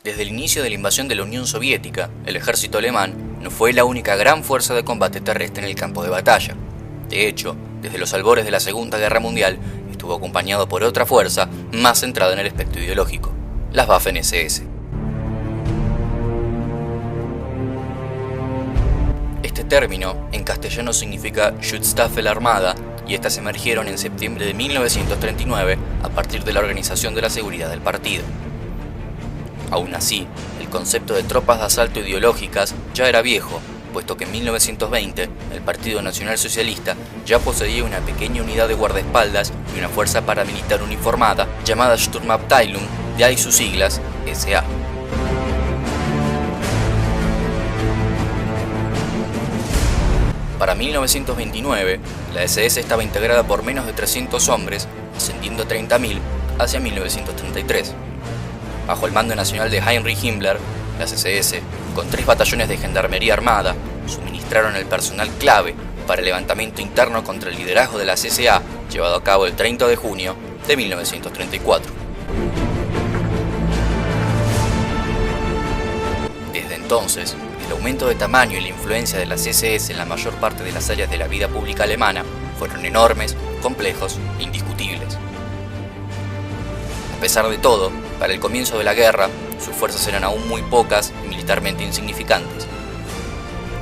Desde el inicio de la invasión de la Unión Soviética, el ejército alemán no fue la única gran fuerza de combate terrestre en el campo de batalla. De hecho, desde los albores de la Segunda Guerra Mundial, estuvo acompañado por otra fuerza más centrada en el aspecto ideológico, las Waffen-SS. Este término, en castellano significa Schutzstaffel armada, y estas emergieron en septiembre de 1939 a partir de la Organización de la Seguridad del Partido. Aún así, el concepto de tropas de asalto ideológicas ya era viejo, puesto que en 1920 el Partido Nacional Socialista ya poseía una pequeña unidad de guardaespaldas y una fuerza paramilitar uniformada llamada Sturmabteilung, de ahí sus siglas SA. Para 1929, la SS estaba integrada por menos de 300 hombres, ascendiendo a 30.000 hacia 1933. Bajo el mando nacional de Heinrich Himmler, las SS, con 3 batallones de gendarmería armada, suministraron el personal clave para el levantamiento interno contra el liderazgo de la SA, llevado a cabo el 30 de junio de 1934. Desde entonces, el aumento de tamaño y la influencia de las SS en la mayor parte de las áreas de la vida pública alemana fueron enormes, complejos e indiscutibles. A pesar de todo, para el comienzo de la guerra, sus fuerzas eran aún muy pocas y militarmente insignificantes.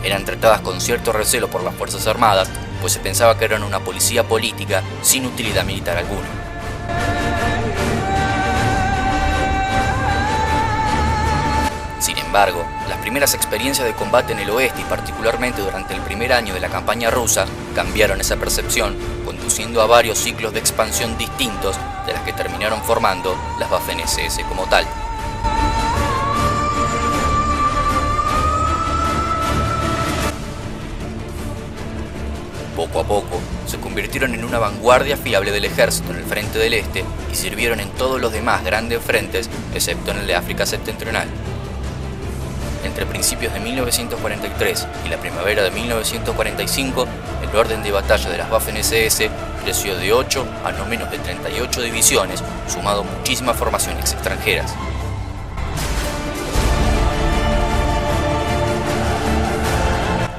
Eran tratadas con cierto recelo por las Fuerzas Armadas, pues se pensaba que eran una policía política sin utilidad militar alguna. Sin embargo, las primeras experiencias de combate en el oeste y particularmente durante el primer año de la campaña rusa cambiaron esa percepción, conduciendo a varios ciclos de expansión distintos de las que terminaron formando las Waffen-SS como tal. Poco a poco, se convirtieron en una vanguardia fiable del ejército en el frente del este y sirvieron en todos los demás grandes frentes, excepto en el de África septentrional. Entre principios de 1943 y la primavera de 1945, el orden de batalla de las Waffen-SS creció de 8 a no menos de 38 divisiones, sumado muchísimas formaciones extranjeras.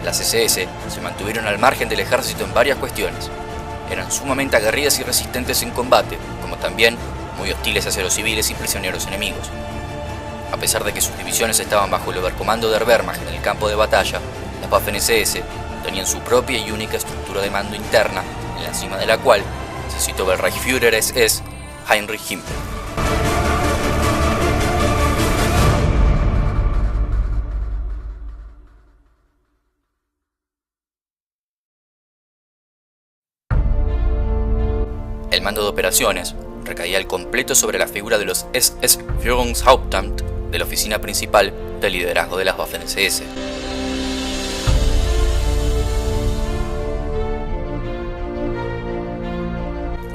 Las SS se mantuvieron al margen del ejército en varias cuestiones. Eran sumamente aguerridas y resistentes en combate, como también muy hostiles hacia los civiles y prisioneros enemigos. A pesar de que sus divisiones estaban bajo el overcomando de Wehrmacht en el campo de batalla, las Waffen-SS tenían su propia y única estructura de mando interna, en la cima de la cual se situaba el Reichsführer SS Heinrich Himmler. El mando de operaciones recaía al completo sobre la figura de los SS-Führungshauptamt, de la oficina principal del liderazgo de las Waffen-SS.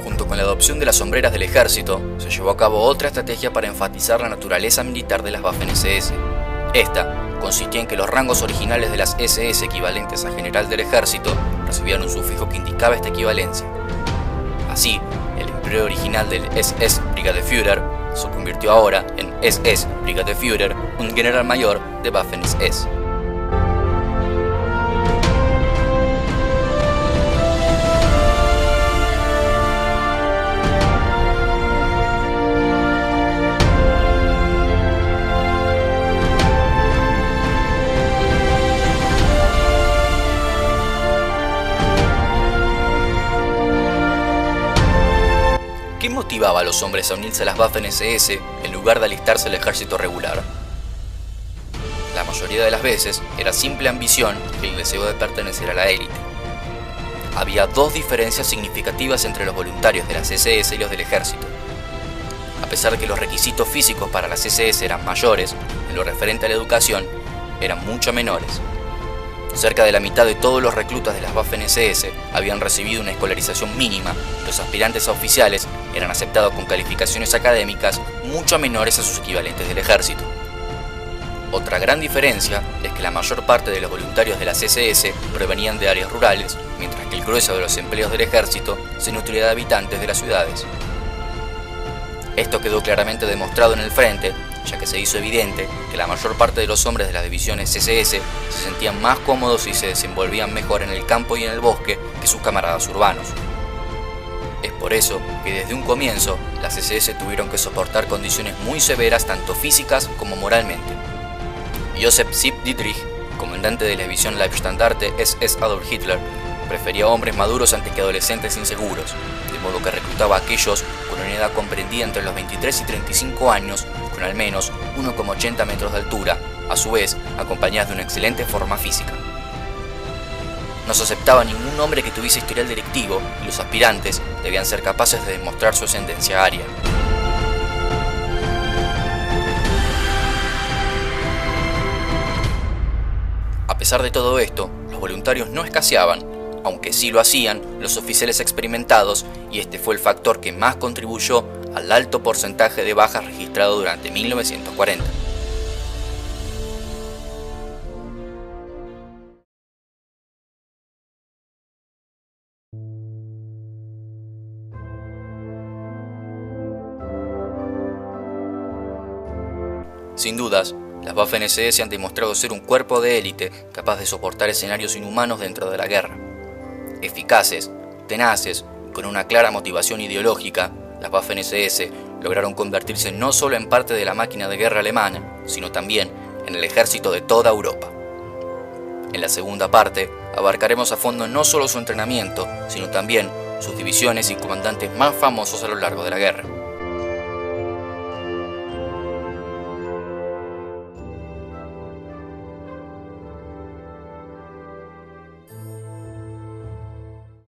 Junto con la adopción de las sombreras del ejército, se llevó a cabo otra estrategia para enfatizar la naturaleza militar de las Waffen-SS. Esta consistía en que los rangos originales de las SS equivalentes a general del ejército recibían un sufijo que indicaba esta equivalencia. Así, el empleo original del SS Brigadeführer se convirtió ahora en SS Brigadeführer, un general mayor de Waffen-SS. ¿Qué motivaba a los hombres a unirse a las Waffen-SS en lugar de alistarse al ejército regular? La mayoría de las veces era simple ambición y el deseo de pertenecer a la élite. Había 2 diferencias significativas entre los voluntarios de las SS y los del ejército. A pesar de que los requisitos físicos para las SS eran mayores, en lo referente a la educación, eran mucho menores. Cerca de la mitad de todos los reclutas de las Waffen-SS habían recibido una escolarización mínima. Los aspirantes a oficiales eran aceptados con calificaciones académicas mucho menores a sus equivalentes del ejército. Otra gran diferencia es que la mayor parte de los voluntarios de las SS provenían de áreas rurales, mientras que el grueso de los empleos del ejército se nutría de habitantes de las ciudades. Esto quedó claramente demostrado en el frente ya que se hizo evidente que la mayor parte de los hombres de las divisiones SS se sentían más cómodos y se desenvolvían mejor en el campo y en el bosque que sus camaradas urbanos. Es por eso que desde un comienzo las SS tuvieron que soportar condiciones muy severas tanto físicas como moralmente. Joseph Sipp Dietrich, comandante de la división Leibstandarte SS Adolf Hitler, prefería hombres maduros antes que adolescentes inseguros, de modo que reclutaba a aquellos con una edad comprendida entre los 23 y 35 años, con al menos 1,80 metros de altura, a su vez acompañados de una excelente forma física. No se aceptaba ningún hombre que tuviese historial delictivo y los aspirantes debían ser capaces de demostrar su ascendencia aria. A pesar de todo esto, los voluntarios no escaseaban, aunque sí lo hacían los oficiales experimentados, y este fue el factor que más contribuyó al alto porcentaje de bajas registrado durante 1940. Sin dudas, las Waffen-SS han demostrado ser un cuerpo de élite capaz de soportar escenarios inhumanos dentro de la guerra. Eficaces, tenaces, con una clara motivación ideológica, las Waffen-SS lograron convertirse no solo en parte de la máquina de guerra alemana, sino también en el ejército de toda Europa. En la segunda parte, abarcaremos a fondo no solo su entrenamiento, sino también sus divisiones y comandantes más famosos a lo largo de la guerra.